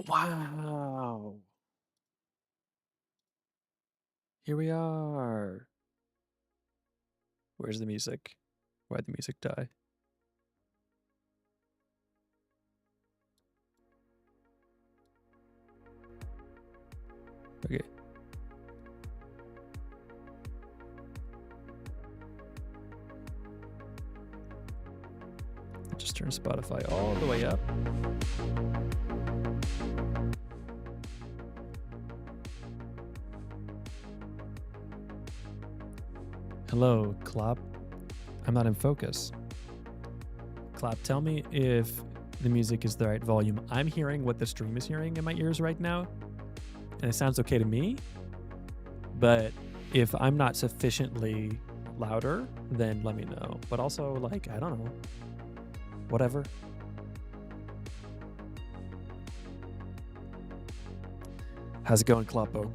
Wow. Here we are. Where's the music? Why'd the music die? Okay. Just turn Spotify all the way up. Hello, Klopp. I'm not in focus. Klopp, tell me if the music is the right volume. I'm hearing what the stream is hearing in my ears right now, and it sounds okay to me. But if I'm not sufficiently louder, then let me know. But also, like, I don't know. Whatever. How's it going, Kloppo?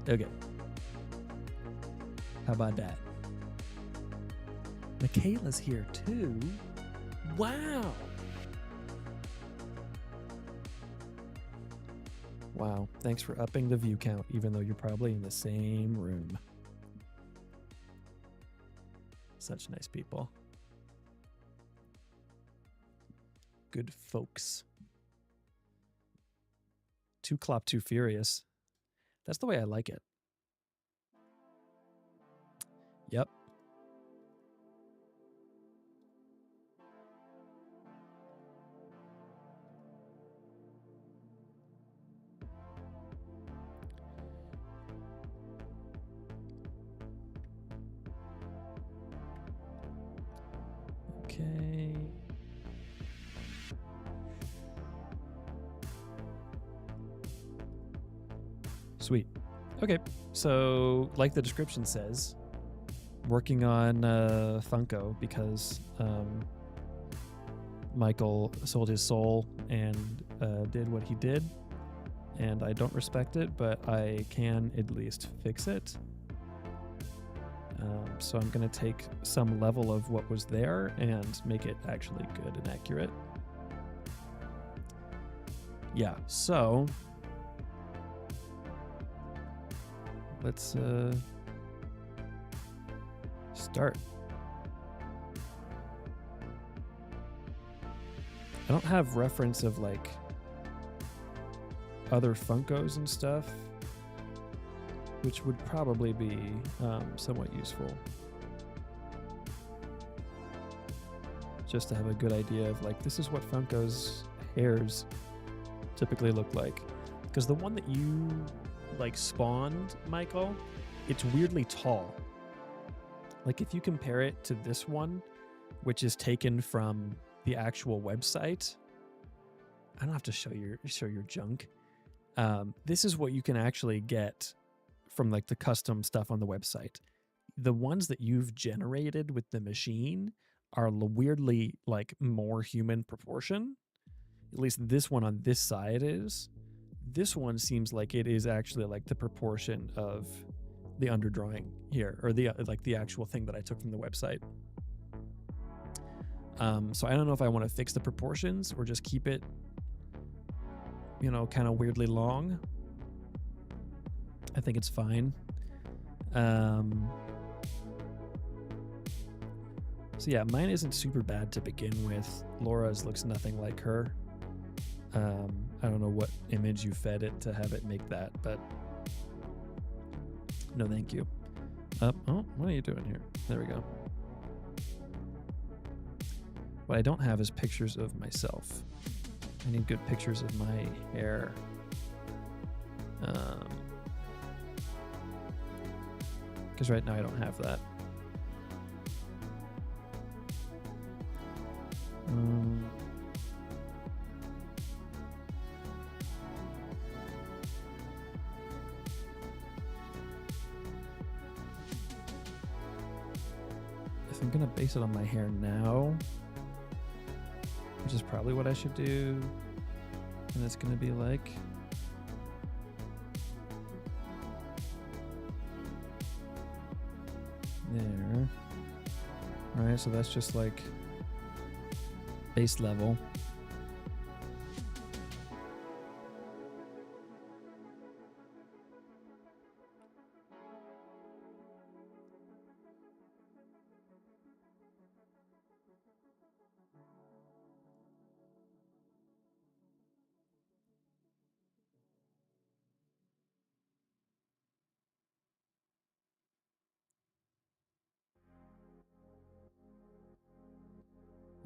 There we go. Okay. How about that? Michaela's here too. Wow. Wow. Thanks for upping the view count, even though you're probably in the same room. Such nice people. Good folks. Too Klopp, too furious. That's the way I like it. Yep. Okay. Sweet. Okay. So, like the description says, working on Funko because Michael sold his soul and did what he did. And I don't respect it, but I can at least fix it. So I'm going to take some level of what was there and make it actually good and accurate. Yeah, so let's start. I don't have reference of like other Funkos and stuff, which would probably be somewhat useful. Just to have a good idea of like, this is what Funko's hairs typically look like. Because the one that you like spawned, Michael, it's weirdly tall. Like if you compare it to this one, which is taken from the actual website, I don't have to show your junk. This is what you can actually get from like the custom stuff on the website. The ones that you've generated with the machine are weirdly like more human proportion. At least this one on this side is. This one seems like it is actually like the proportion of the underdrawing here, or the like the actual thing that I took from the website. So I don't know if I want to fix the proportions or just keep it, you know, kind of weirdly long. I think it's fine. So yeah, mine isn't super bad to begin with. Laura's looks nothing like her. I don't know what image you fed it to have it make that, but no thank you. Oh, what are you doing here? There we go. What I don't have is pictures of myself. I need good pictures of my hair. Because right now I don't have that. if I'm gonna base it on my hair now, which is probably what I should do, and it's gonna be like there. All right, so that's just like base level.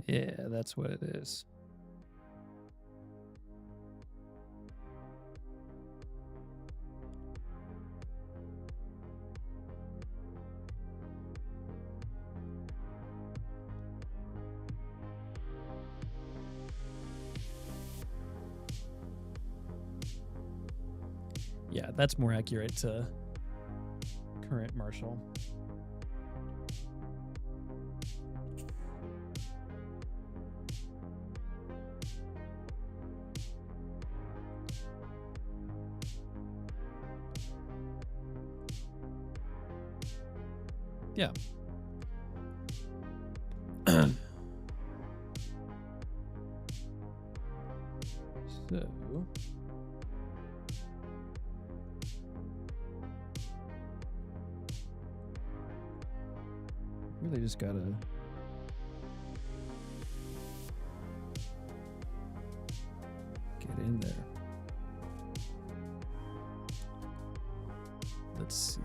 Yeah, that's what it is. Yeah, that's more accurate to current Marshall. Yeah. So really just gotta get in there. Let's see.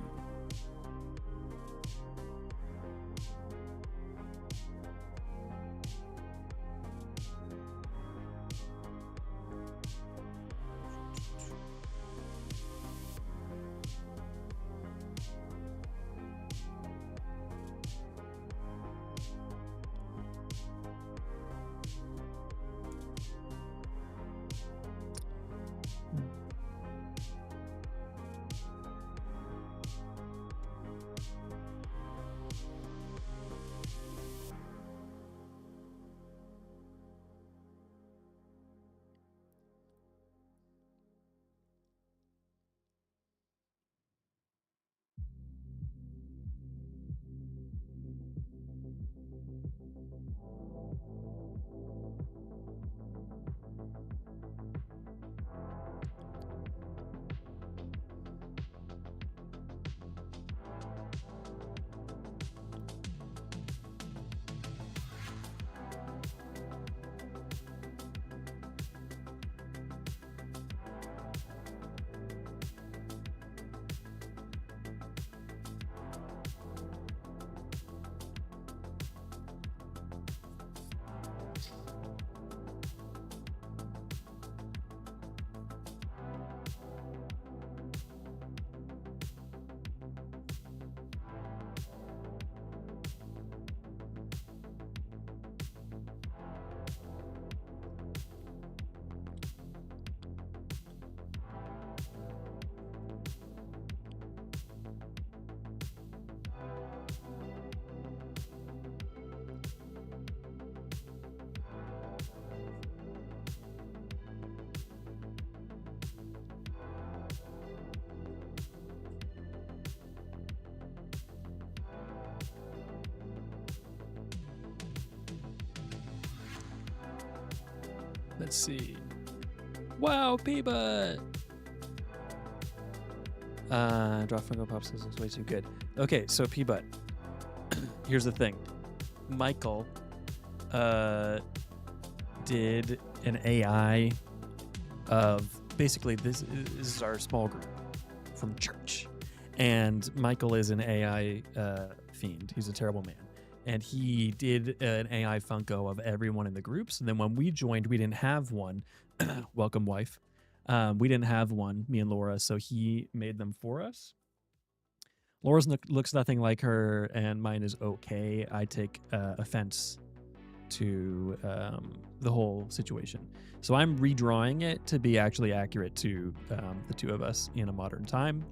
Let's see. Wow, P-Butt! Draw Funko Pops is way too good. Okay, so P-Butt. Here's the thing. Michael did an AI of basically this is our small group from church. And Michael is an AI fiend. He's a terrible man. And he did an AI Funko of everyone in the groups. And then when we joined, we didn't have one. Welcome, wife. We didn't have one, me and Laura, so he made them for us. Laura's looks nothing like her, and mine is okay. I take offense to the whole situation. So I'm redrawing it to be actually accurate to the two of us in a modern time.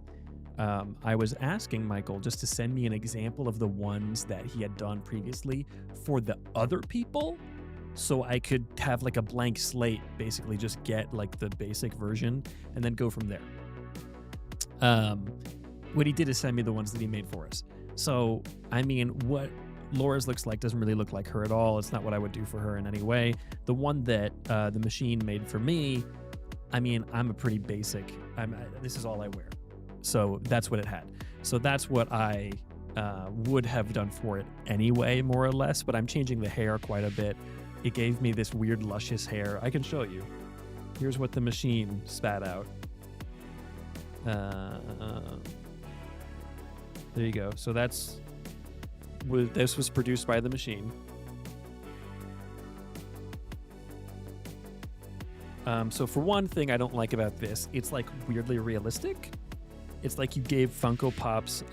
I was asking Michael just to send me an example of the ones that he had done previously for the other people, so I could have like a blank slate, basically just get like the basic version and then go from there. What he did is send me the ones that he made for us. So, I mean, what Laura's looks like doesn't really look like her at all. It's not what I would do for her in any way. The one that the machine made for me, I mean, I'm a pretty basic, this is all I wear. So that's what it had. So that's what I would have done for it anyway, more or less, but I'm changing the hair quite a bit. It gave me this weird luscious hair. I can show you. Here's what the machine spat out. There you go. So this was produced by the machine. So for one thing I don't like about this, it's like weirdly realistic. It's like you gave Funko Pops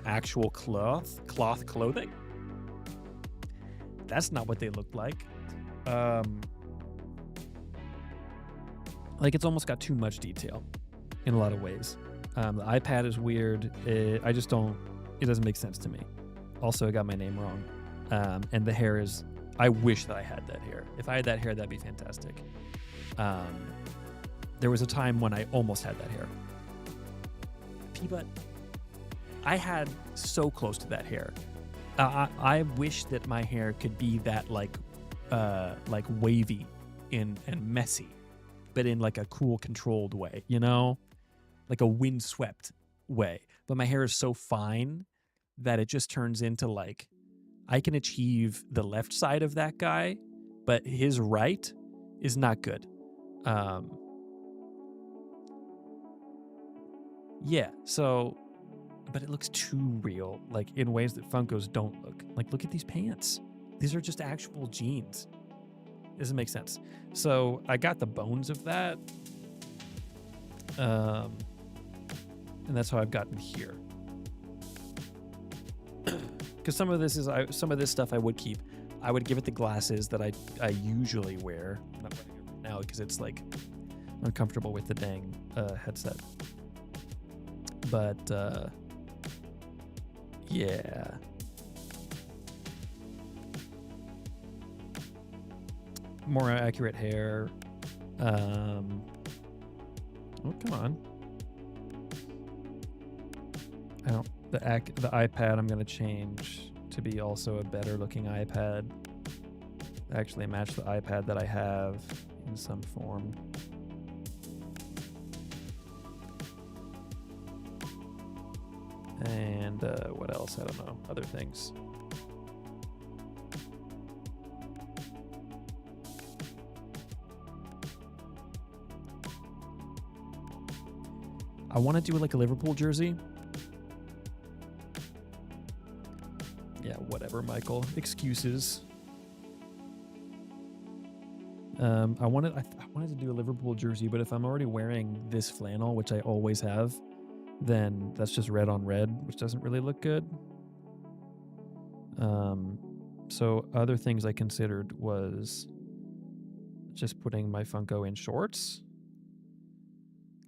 actual cloth clothing. That's not what they looked like. Like it's almost got too much detail in a lot of ways. The iPad is weird. It doesn't make sense to me. Also, I got my name wrong. And the hair is, I wish that I had that hair. If I had that hair, that'd be fantastic. There was a time when I almost had that hair. But I had so close to that hair. I wish that my hair could be that like wavy and messy, but in like a cool, controlled way, you know? Like a windswept way. But my hair is so fine that it just turns into like, I can achieve the left side of that guy, but his right is not good. Yeah, so, but it looks too real, like in ways that Funkos don't look. Like, look at these pants. These are just actual jeans. Doesn't make sense. So I got the bones of that. And that's how I've gotten here. Because some of this stuff I would keep. I would give it the glasses that I usually wear. I'm not wearing it right now because it's like uncomfortable with the dang headset. But yeah. More accurate hair. Oh, come on. The iPad I'm going to change to be also a better looking iPad. Actually match the iPad that I have in some form. And what else? I don't know. Other things. I want to do like a Liverpool jersey. Yeah, whatever, Michael. Excuses. I wanted to do a Liverpool jersey, but if I'm already wearing this flannel, which I always have, then that's just red on red, which doesn't really look good. So other things I considered was just putting my Funko in shorts.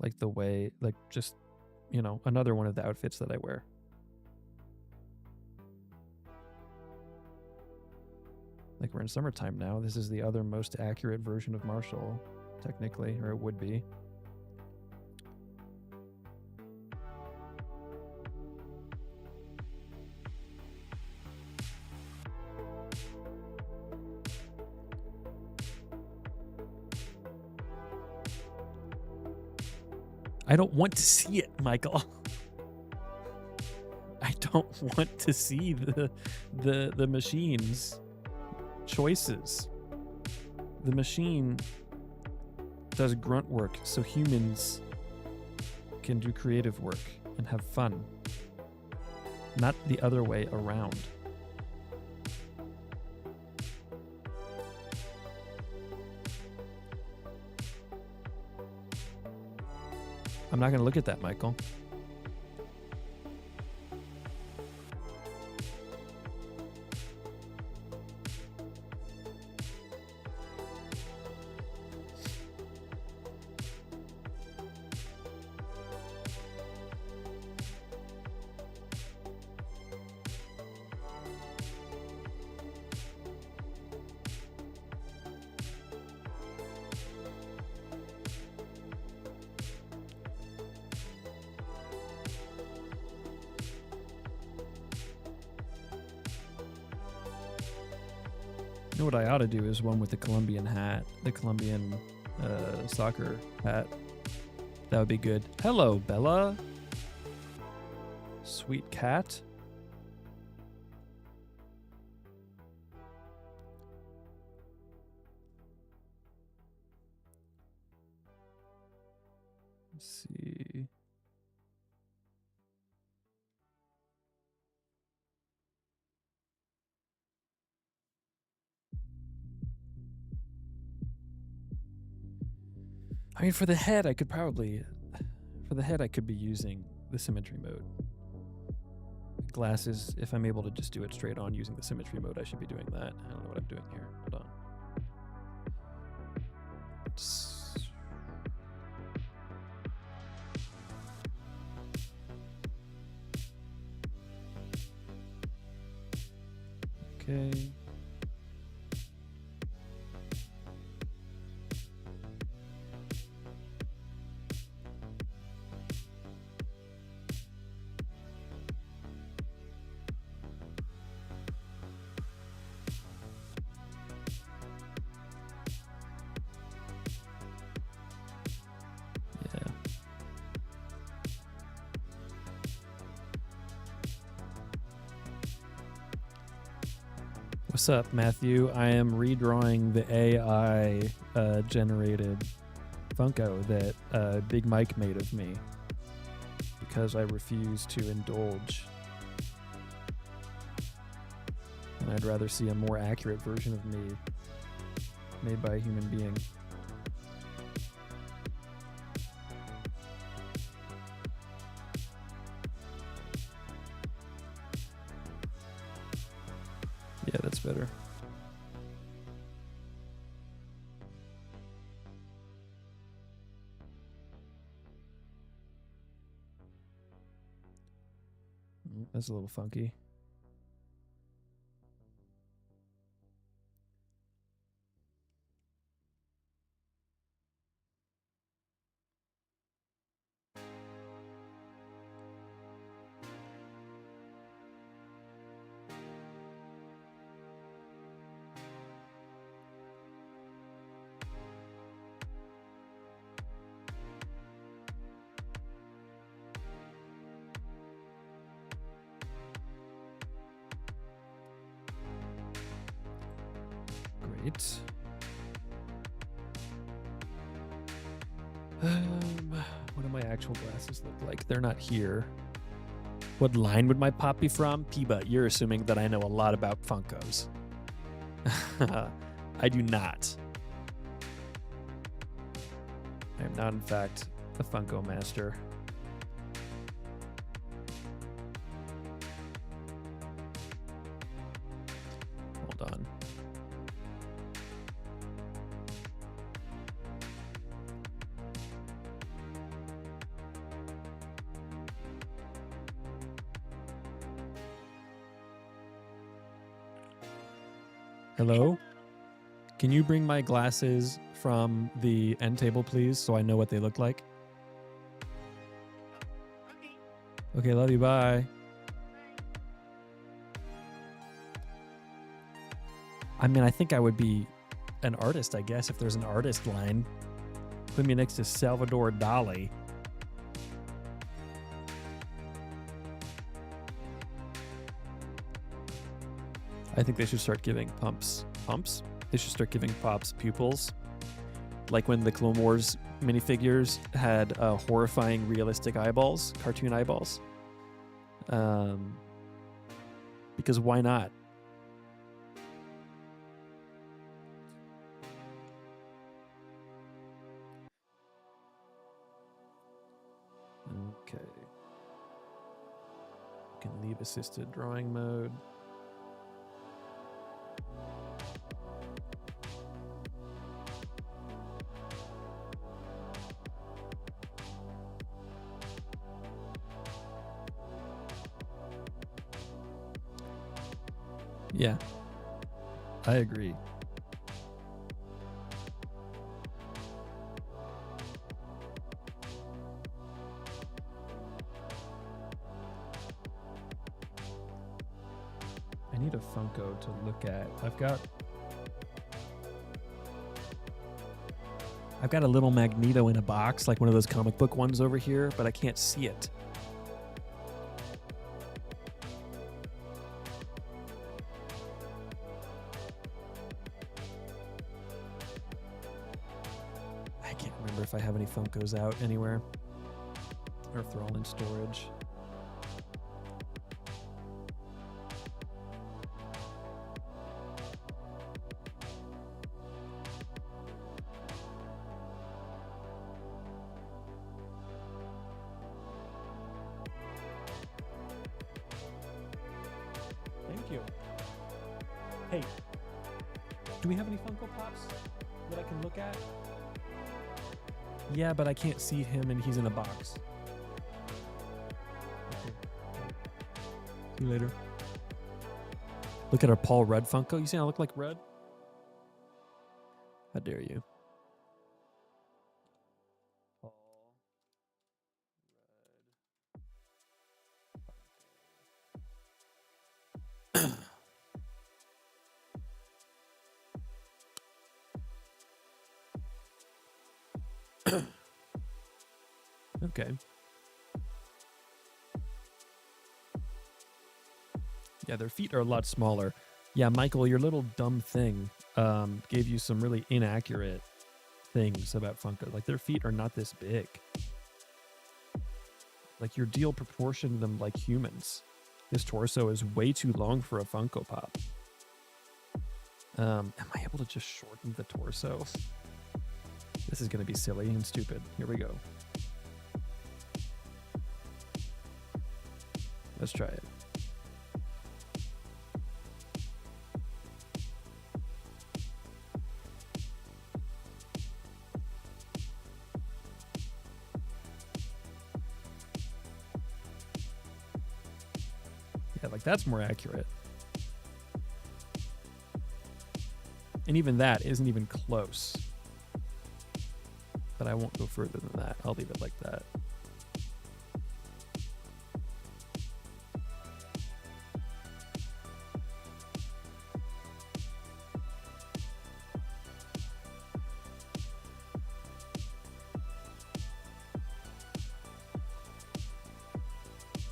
Like just, you know, another one of the outfits that I wear. Like we're in summertime now. This is the other most accurate version of Marshall, technically, or it would be. I don't want to see it, Michael. I don't want to see the machine's choices. The machine does grunt work so humans can do creative work and have fun. Not the other way around. I'm not going to look at that, Michael. You know what I ought to do is one with the Colombian hat, the Colombian soccer hat. That would be good. Hello, Bella. Sweet cat. Let's see. I mean, for the head, I could be using the symmetry mode. Glasses, if I'm able to just do it straight on using the symmetry mode, I should be doing that. I don't know what I'm doing here. Hold on. Okay. What's up, Matthew? I am redrawing the AI generated Funko that Big Mike made of me because I refuse to indulge. And I'd rather see a more accurate version of me made by a human being. Yeah, that's better. That's a little funky. Great. What do my actual glasses look like? They're not here. What line would my pop be from? Piba, you're assuming that I know a lot about Funkos. I do not. I am not, in fact, a Funko master. Hold on. Hello? Can you bring my glasses from the end table, please, so I know what they look like? Okay, love you, bye. I mean, I think I would be an artist, I guess, if there's an artist line. Put me next to Salvador Dali. I think they should start giving pumps? They should start giving pops pupils. Like when the Clone Wars minifigures had horrifying realistic eyeballs, cartoon eyeballs. Because why not? Okay. You can leave assisted drawing mode. Yeah, I agree. I need a Funko to look at. I've got I've got a little Magneto in a box, like one of those comic book ones over here, but I can't see it. I can't remember if I have any Funkos out anywhere, or if they're all in storage. Thank you. Hey, do we have any Funko Pops that I can look at? Yeah, but I can't see him and he's in a box. Okay. See you later. Look at our Paul Rudd Funko. You see how I look like Rudd? How dare you? Paul Rudd. Okay. Yeah, their feet are a lot smaller. Yeah, Michael, your little dumb thing gave you some really inaccurate things about Funko. Like, their feet are not this big. Like, your deal proportioned them like humans. This torso is way too long for a Funko Pop. Am I able to just shorten the torso? This is going to be silly and stupid. Here we go. Let's try it. Yeah, like that's more accurate. And even that isn't even close. But I won't go further than that. I'll leave it like that.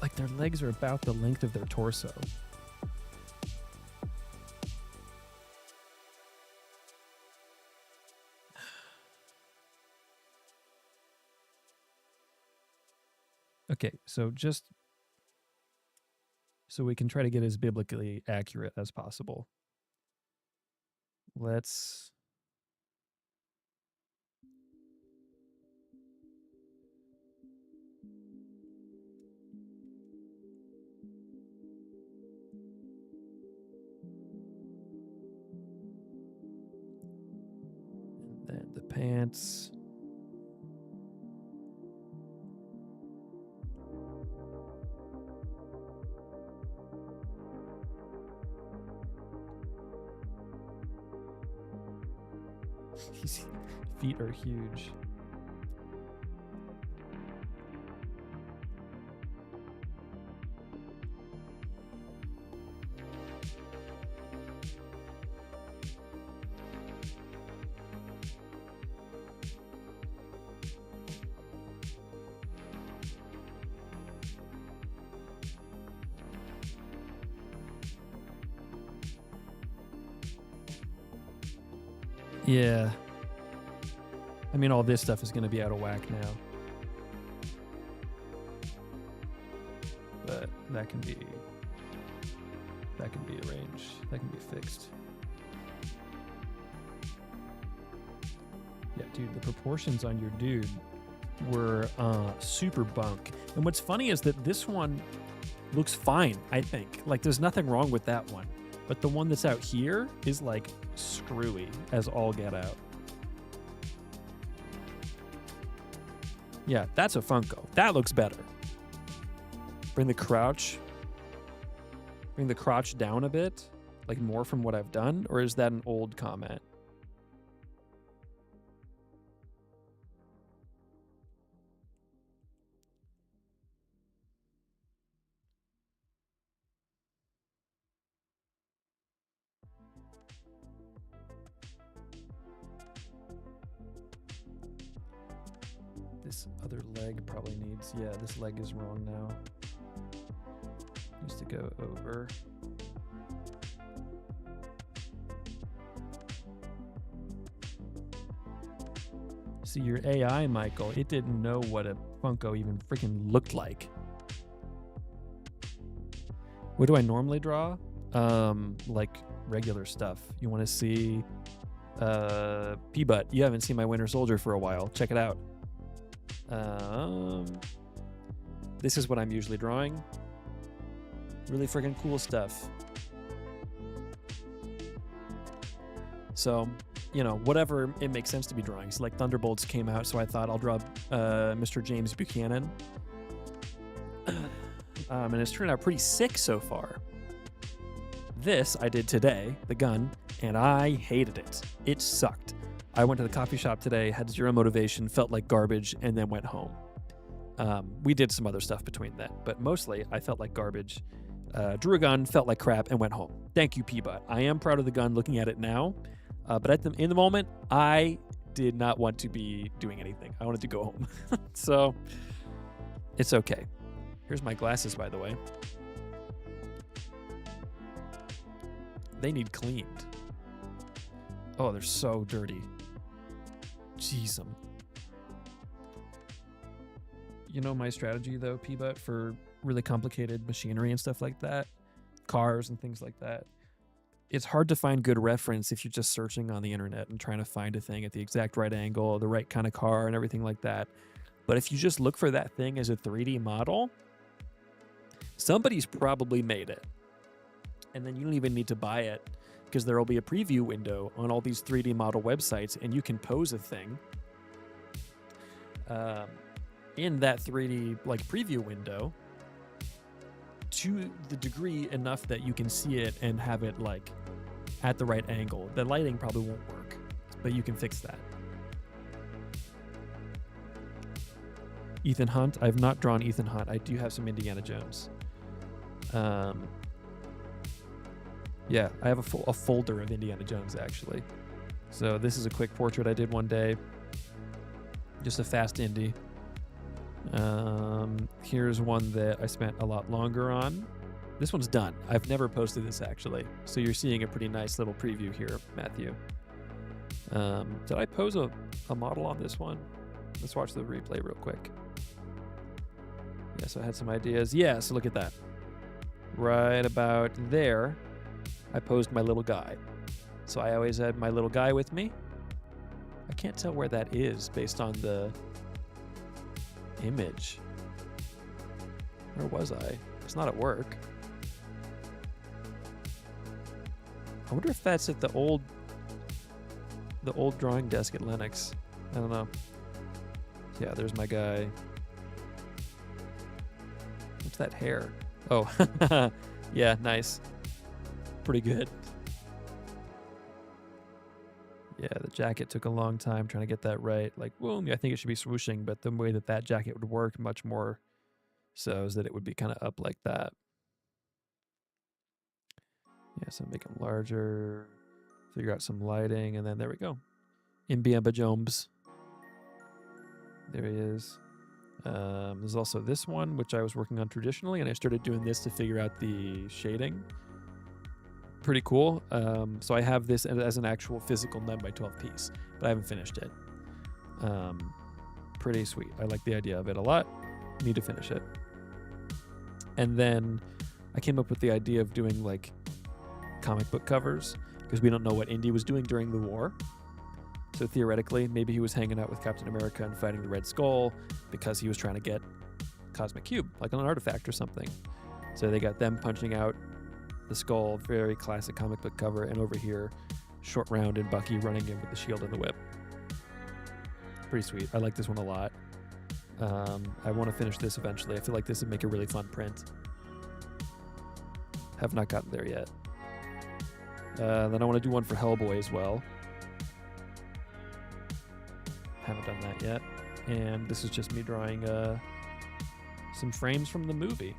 Like, their legs are about the length of their torso. Okay, so just so we can try to get as biblically accurate as possible. Let's and then the pants. His feet are huge. Yeah. I mean, all this stuff is going to be out of whack now. But that can be arranged. That can be fixed. Yeah, dude, the proportions on your dude were super bunk. And what's funny is that this one looks fine, I think. Like, there's nothing wrong with that one. But the one that's out here is, like, screwy as all get out. Yeah, that's a Funko. That looks better. Bring the crotch down a bit, like more from what I've done, or is that an old comment? This other leg probably needs, yeah, this leg is wrong now. Needs to go over. See, your AI, Michael, it didn't know what a Funko even freaking looked like. What do I normally draw? Like regular stuff. You want to see P-Butt. You haven't seen my Winter Soldier for a while. Check it out. This is what I'm usually drawing. Really freaking cool stuff. So, you know, whatever it makes sense to be drawing. So like Thunderbolts came out, so I thought I'll draw Mr. James Buchanan. And it's turned out pretty sick so far. This I did today, the gun, and I hated it. It sucked. I went to the coffee shop today, had zero motivation, felt like garbage, and then went home. We did some other stuff between that, but mostly I felt like garbage. Drew a gun, felt like crap, and went home. Thank you, P-Butt. I am proud of the gun looking at it now, but in the moment, I did not want to be doing anything. I wanted to go home. So it's okay. Here's my glasses, by the way. They need cleaned. Oh, they're so dirty. Jeez. You know my strategy, though, P-Butt, for really complicated machinery and stuff like that, cars and things like that. It's hard to find good reference if you're just searching on the internet and trying to find a thing at the exact right angle, the right kind of car and everything like that. But if you just look for that thing as a 3D model, somebody's probably made it. And then you don't even need to buy it because there will be a preview window on all these 3D model websites, and you can pose a thing in that 3D like preview window to the degree enough that you can see it and have it like at the right angle. The lighting probably won't work, but you can fix that. Ethan Hunt. I've not drawn Ethan Hunt. I do have some Indiana Jones. Yeah, I have a folder of Indiana Jones, actually. So this is a quick portrait I did one day. Just a fast indie. Here's one that I spent a lot longer on. This one's done. I've never posted this, actually. So you're seeing a pretty nice little preview here, Matthew. Did I pose a model on this one? Let's watch the replay real quick. Yeah, so I had some ideas. Yeah, so look at that. Right about there, I posed my little guy. So I always had my little guy with me. I can't tell where that is based on the image. Where was I? It's not at work. I wonder if that's at the old drawing desk at Lennox. I don't know. Yeah, there's my guy. What's that hair? Oh, yeah, nice. Pretty good. Yeah, the jacket took a long time trying to get that right. Like, boom, I think it should be swooshing, but the way that jacket would work much more so is that it would be kind of up like that. Yeah, so make them larger, figure out some lighting, and then there we go. Imbiamba Jones. There he is. There's also this one, which I was working on traditionally, and I started doing this to figure out the shading. Pretty cool. So I have this as an actual physical 9x12 piece, but I haven't finished it. Pretty sweet. I like the idea of it a lot. Need to finish it. And then I came up with the idea of doing like comic book covers, because we don't know what Indy was doing during the war. So theoretically, maybe he was hanging out with Captain America and fighting the Red Skull because he was trying to get Cosmic Cube, like on an artifact or something. So they got them punching out the Skull, very classic comic book cover, and over here, Short Round and Bucky running in with the shield and the whip. Pretty sweet. I like this one a lot. I want to finish this eventually. I feel like this would make a really fun print. Have not gotten there yet. Then I want to do one for Hellboy as well. Haven't done that yet. And this is just me drawing some frames from the movie.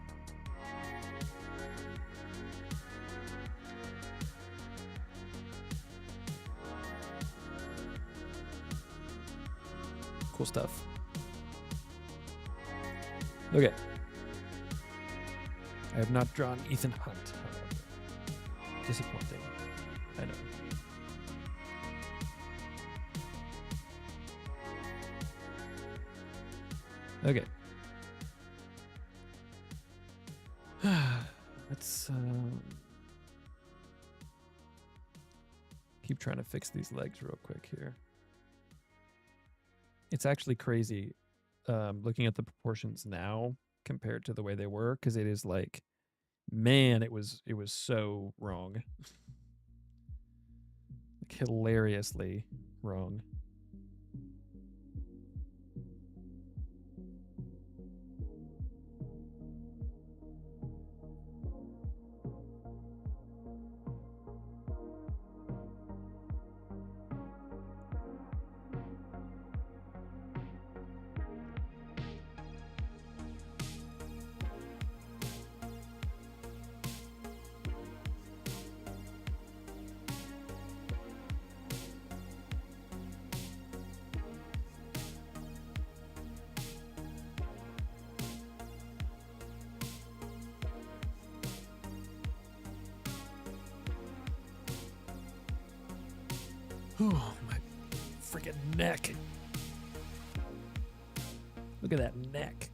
Cool stuff. Okay. I have not drawn Ethan Hunt, however. Disappointing. I know. Okay. Let's keep trying to fix these legs real quick here. It's actually crazy looking at the proportions now compared to the way they were, because it is like, man, it was so wrong. Like hilariously wrong. Oh, my freaking neck. Look at that neck.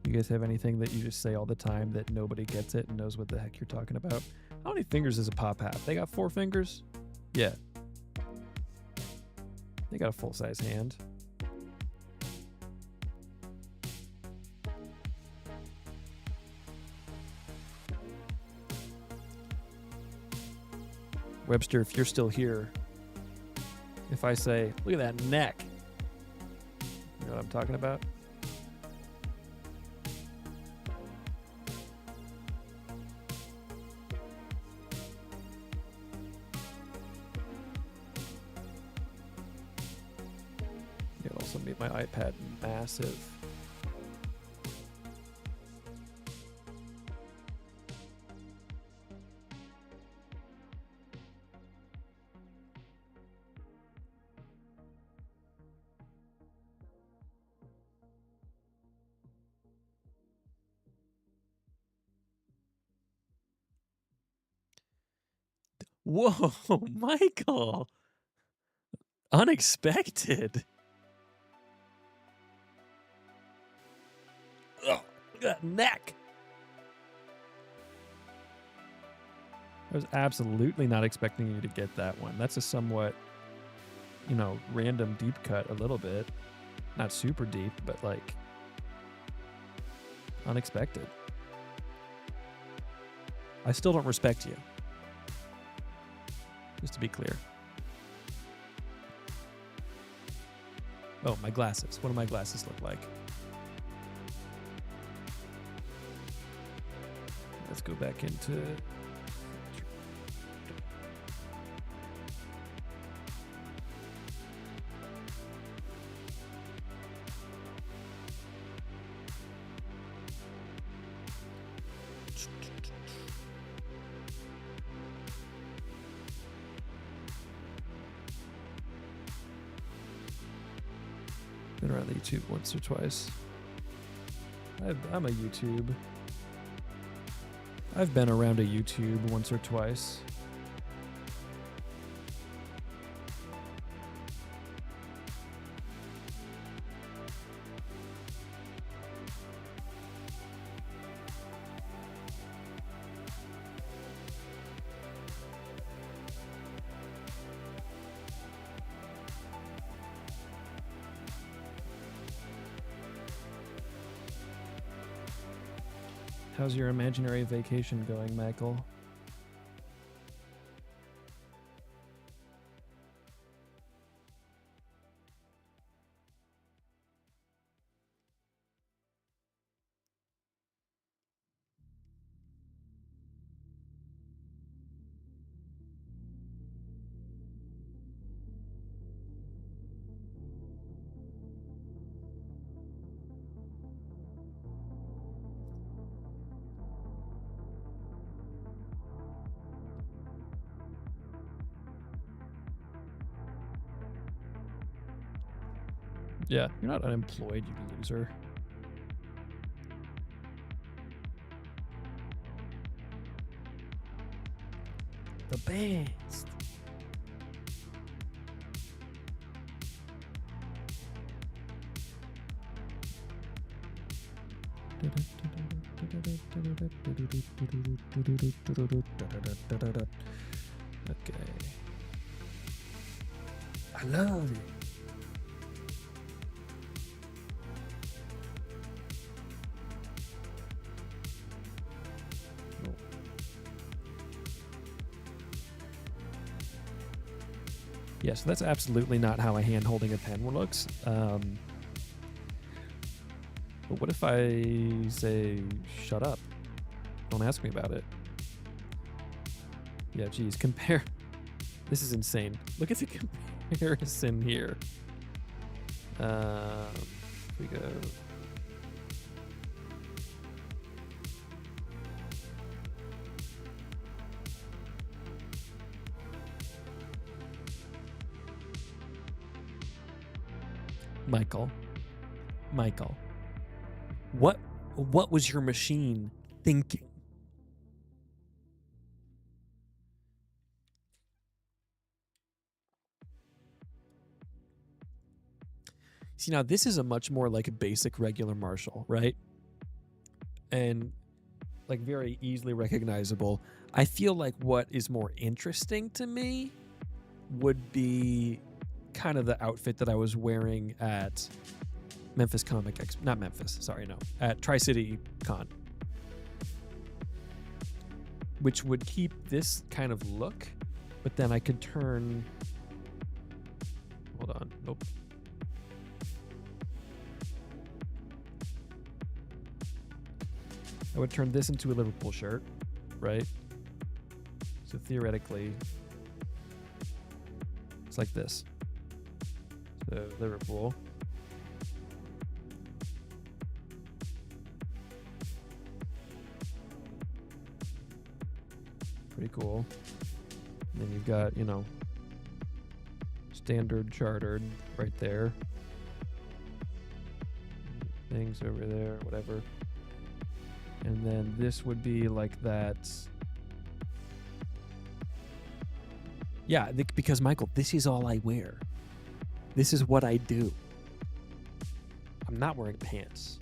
You guys have anything that you just say all the time that nobody gets it and knows what the heck you're talking about? How many fingers does a pop have? They got 4 fingers? Yeah. They got a full-size hand. Webster, if you're still here, if I say, look at that neck, you know what I'm talking about? It also made my iPad massive. Whoa, Michael! Unexpected. Ugh, look at that neck. I was absolutely not expecting you to get that one. That's a somewhat, random deep cut a little bit. Not super deep, but like unexpected. I still don't respect you. Just to be clear. Oh, my glasses. What do my glasses look like? Let's go back into... Been around the YouTube once or twice. I'm a YouTube. I've been around a YouTube once or twice. How's your imaginary vacation going, Michael? Yeah, you're not unemployed, you loser. The best. Okay. I love it. Yeah, so that's absolutely not how a hand holding a pen looks. But what if I say, shut up? Don't ask me about it. Yeah, geez, compare. This is insane. Look at the comparison here. Here we go. Michael, what was your machine thinking? See, now this is a much more like a basic regular Marshall, right? And like very easily recognizable. I feel like what is more interesting to me would be kind of the outfit that I was wearing at Memphis Comic Expo. Not Memphis, sorry, no. At Tri-City Con. Which would keep this kind of look, but then I could turn... Hold on, nope. I would turn this into a Liverpool shirt, right? So theoretically, it's like this. So Liverpool. Pretty cool. And then you've got, you know, standard chartered right there. Things over there, whatever. And then this would be like that. Yeah, because Michael, this is all I wear. This is what I do. I'm not wearing pants.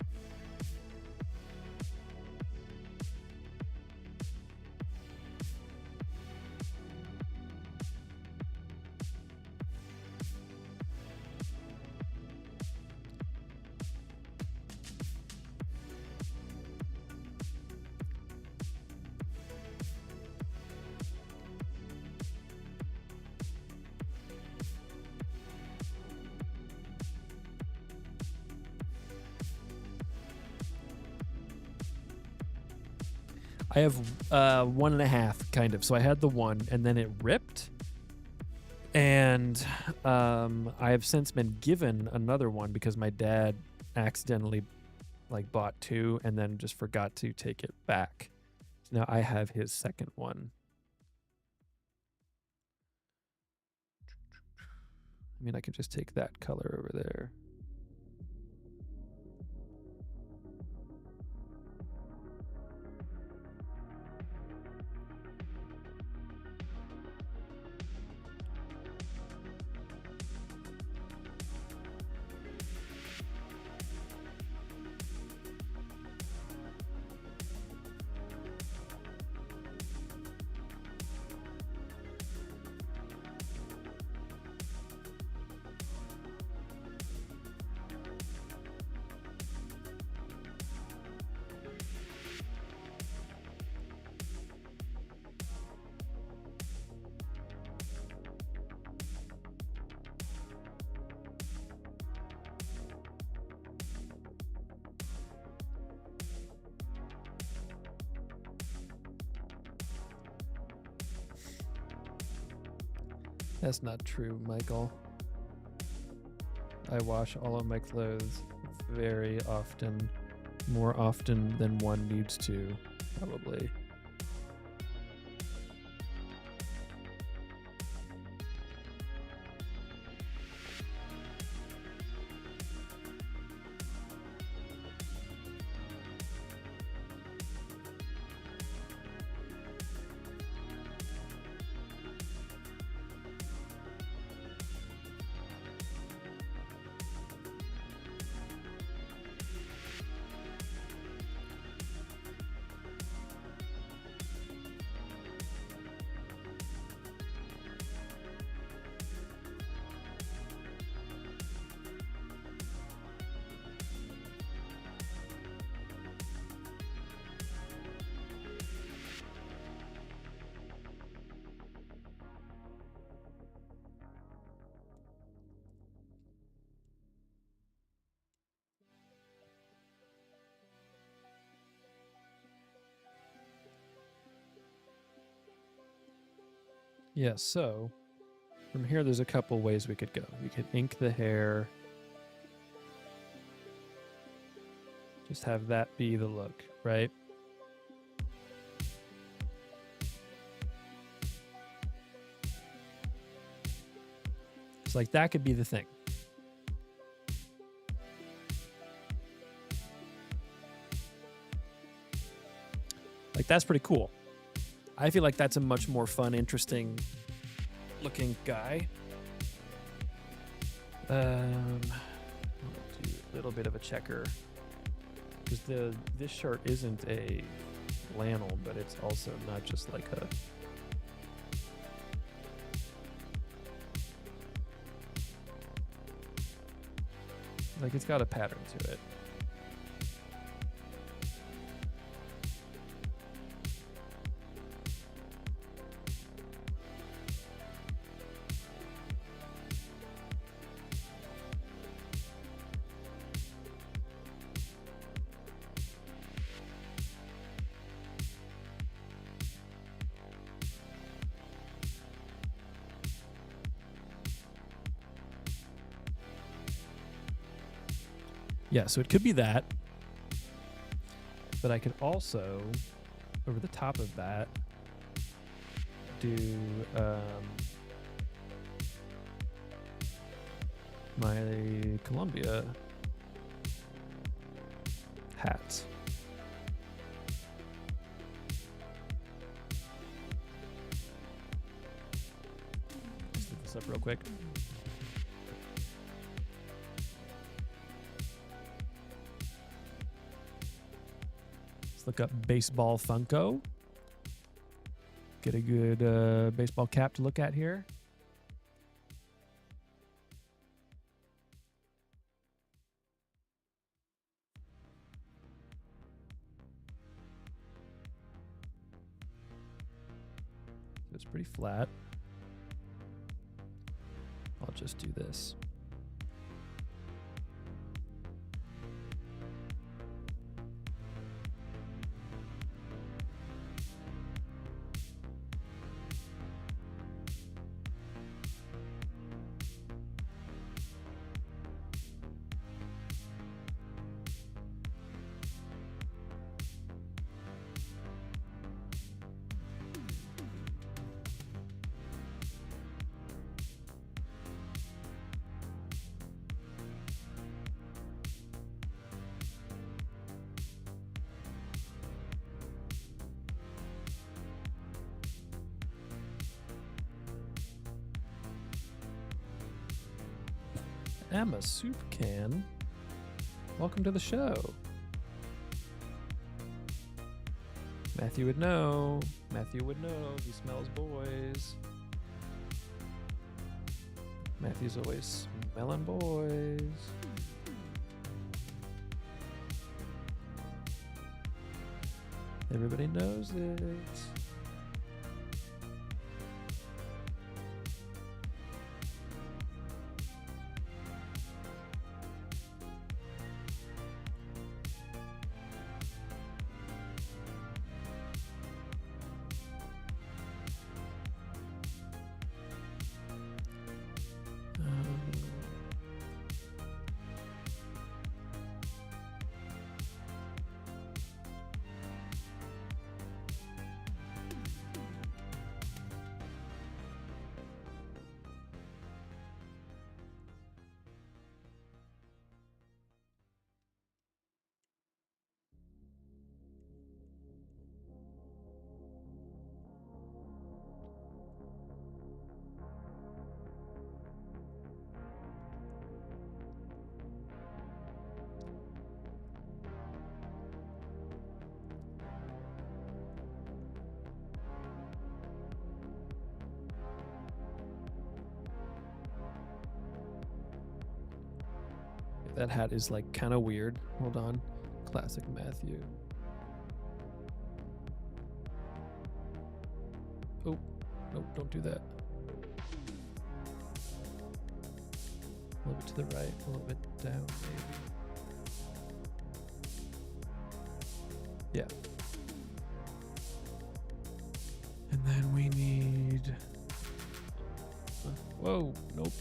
I have 1.5, kind of. So I had the one, and then it ripped. And I have since been given another one because my dad accidentally bought 2 and then just forgot to take it back. So now I have his second one. I mean, I could just take that color over there. That's not true, Michael. I wash all of my clothes very often, more often than one needs to, probably. Yeah, so from here, there's a couple ways we could go. We could ink the hair. Just have that be the look, right? It's like that could be the thing. Like that's pretty cool. I feel like that's a much more fun, interesting looking guy. I'll do a little bit of a checker because this shirt isn't a flannel, but it's also not just like a it's got a pattern to it. Yeah, so it could be that, but I could also, over the top of that, do my Columbia hats. Let's do this up real quick. Look up baseball Funko. Get a good baseball cap to look at here. So it's pretty flat. I'll just do this. Emma Soup Can, welcome to the show. Matthew would know. Matthew would know. He smells boys. Matthew's always smelling boys. Everybody knows it. That hat is like kind of weird. Hold on. Classic Matthew. Oh, no, don't do that. A little bit to the right, a little bit down, maybe. Yeah. And then we need Whoa, nope.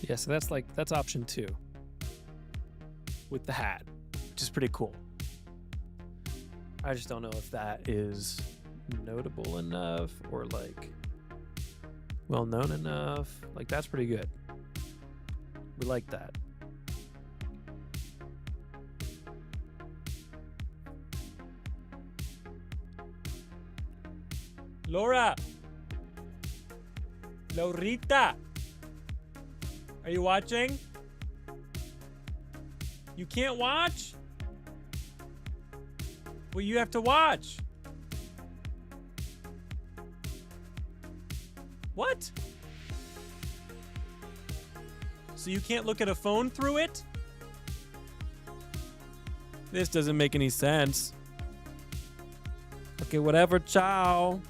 Yeah, so that's option 2 with the hat, which is pretty cool. I just don't know if that is notable enough or like well known enough. Like that's pretty good. We like that. Laura! Laurita! Are you watching? You can't watch? Well, you have to watch. What? So you can't look at a phone through it? This doesn't make any sense. Okay, whatever, ciao.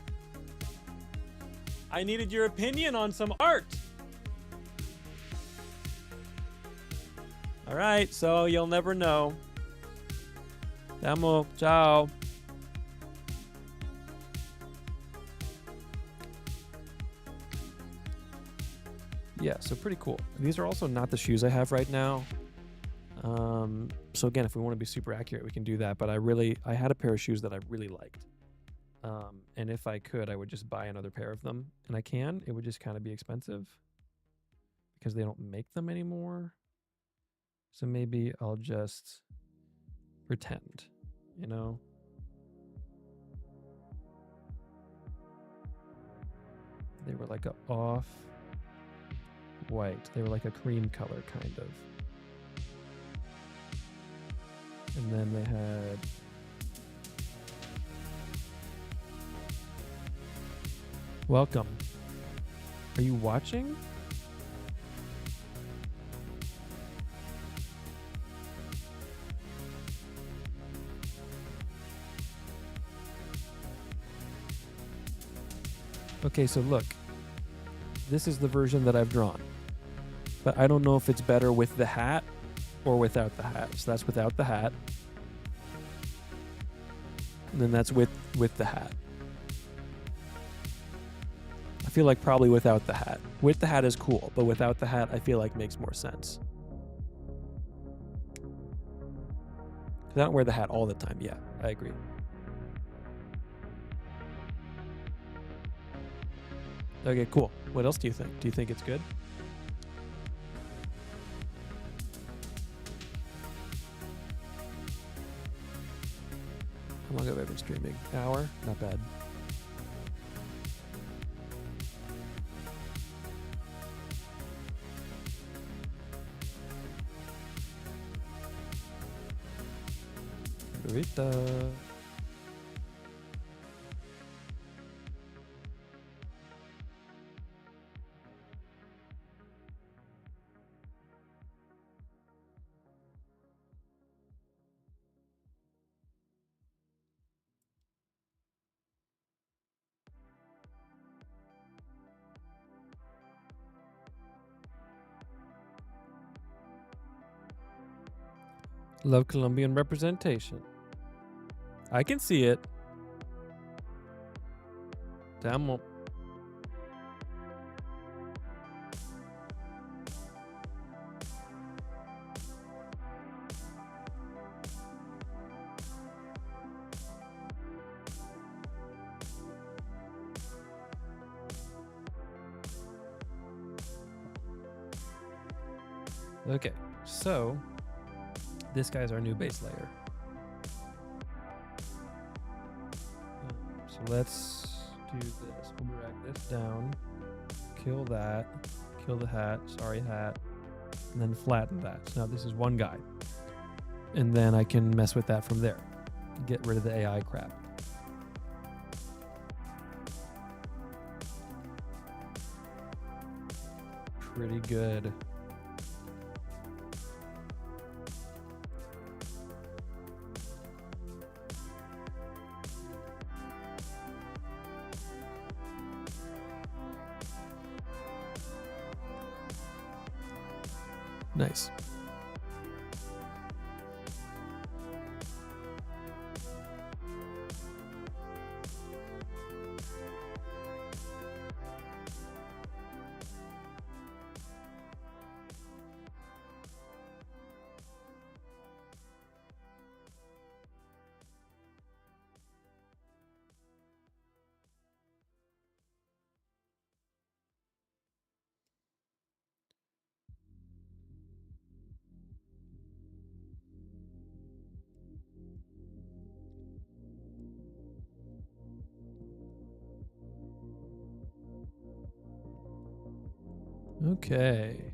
I needed your opinion on some art. All right, so you'll never know. Damo, ciao. Yeah, so pretty cool. These are also not the shoes I have right now. So again, if we want to be super accurate, we can do that. But I had a pair of shoes that I really liked. And if I could, I would just buy another pair of them. And I can. It would just kind of be expensive because they don't make them anymore. So maybe I'll just pretend, you know? They were like a off white. They were like a cream color, kind of. And then they had welcome. Are you watching? Okay, so look. This is the version that I've drawn. But I don't know if it's better with the hat or without the hat. So that's without the hat. And then that's with the hat. I feel like probably without the hat. With the hat is cool, but without the hat, I feel like makes more sense. Because I don't wear the hat all the time. Yeah, I agree. Okay, cool. What else do you think? Do you think it's good? How long have I been streaming? An hour? Not bad. Rita. Love Colombian representation. I can see it. Damn. Okay, so this guy's our new base layer. So let's do this. We'll drag this down, kill that, kill the hat, sorry hat, and then flatten that. So now this is one guy. And then I can mess with that from there. Get rid of the AI crap. Pretty good. Nice. Okay.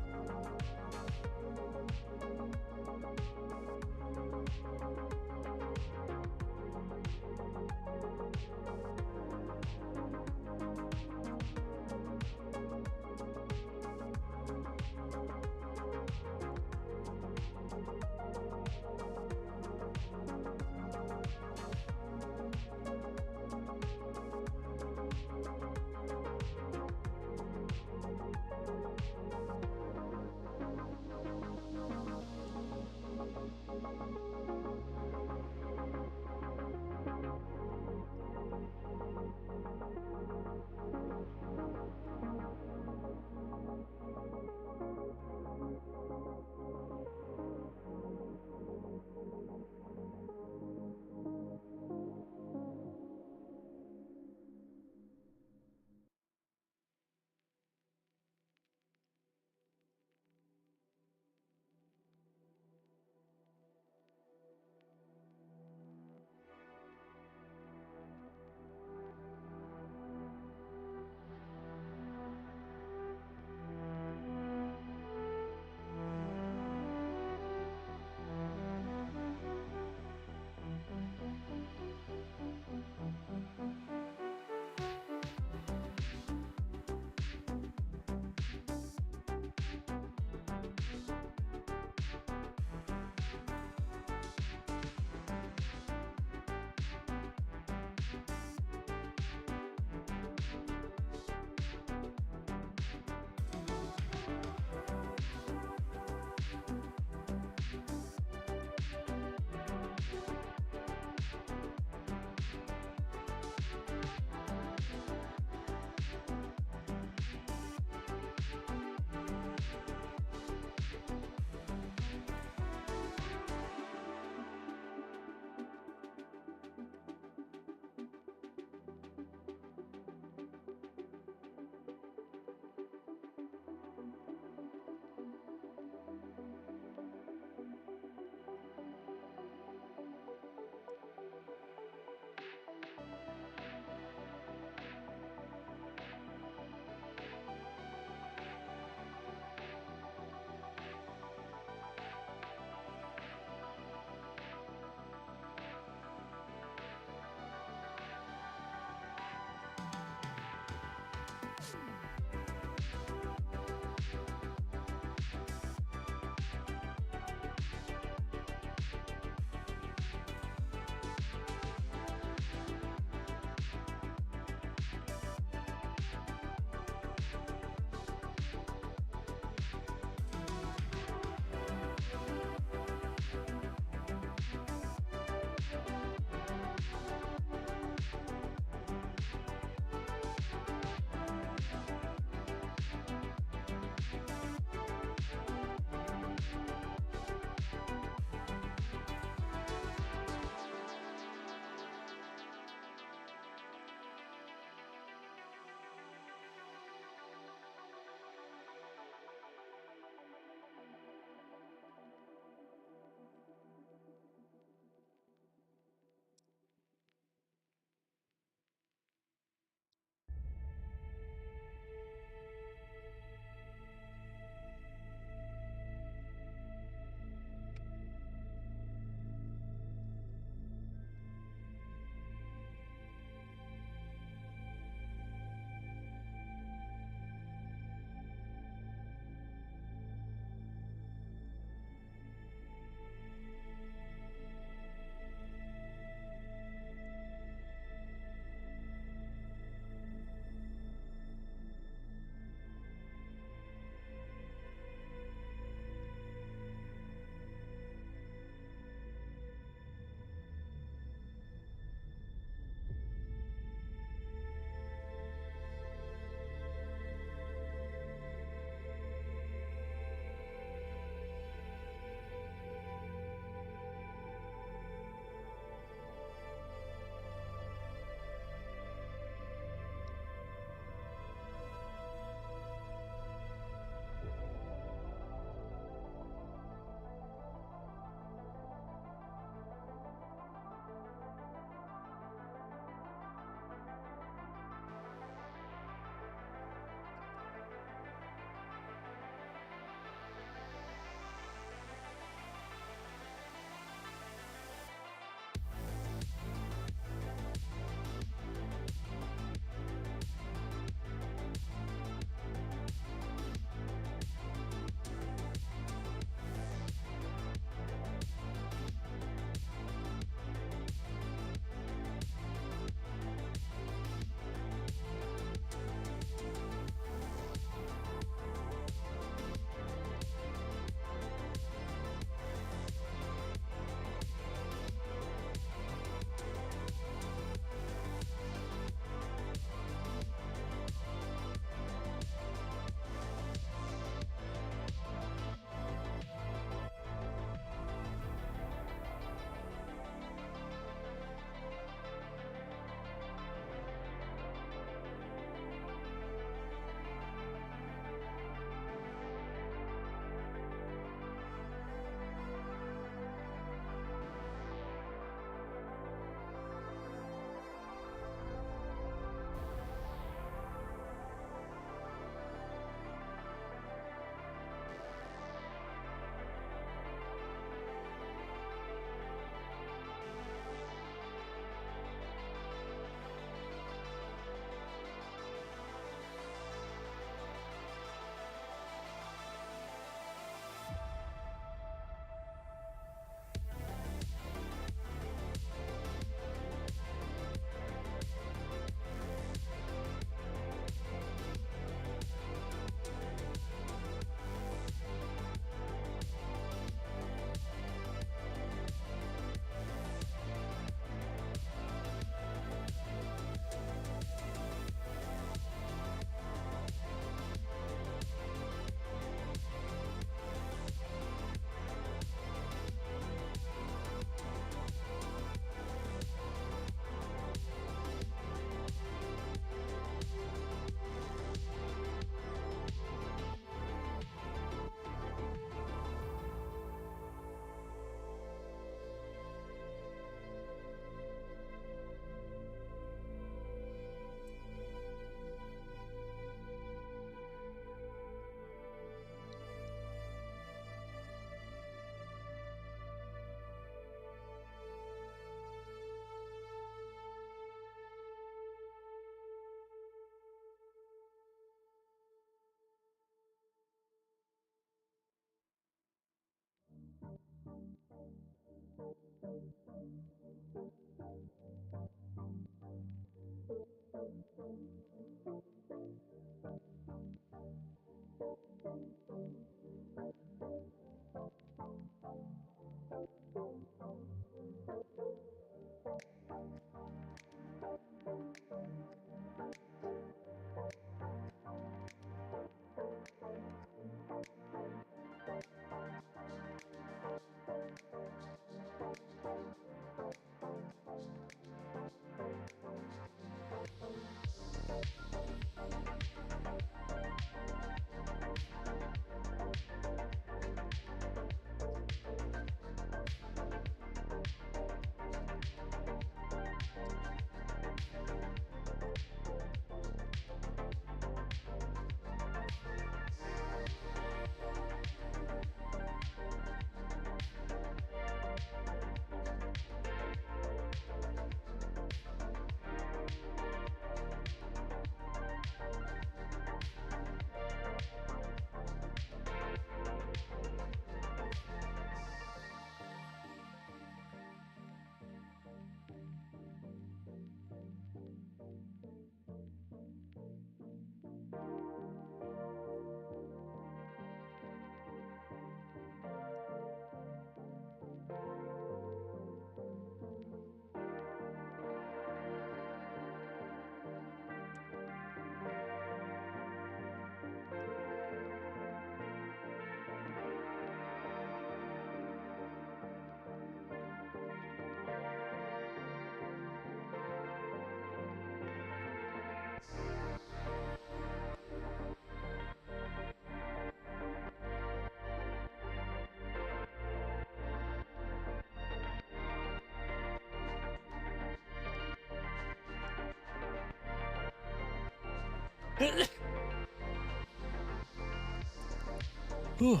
Whew.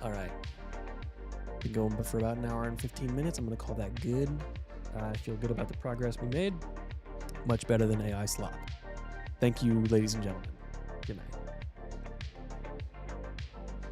All right. Been going for about an hour and 15 minutes. I'm going to call that good. I feel good about the progress we made. Much better than AI slop. Thank you, ladies and gentlemen. Good night.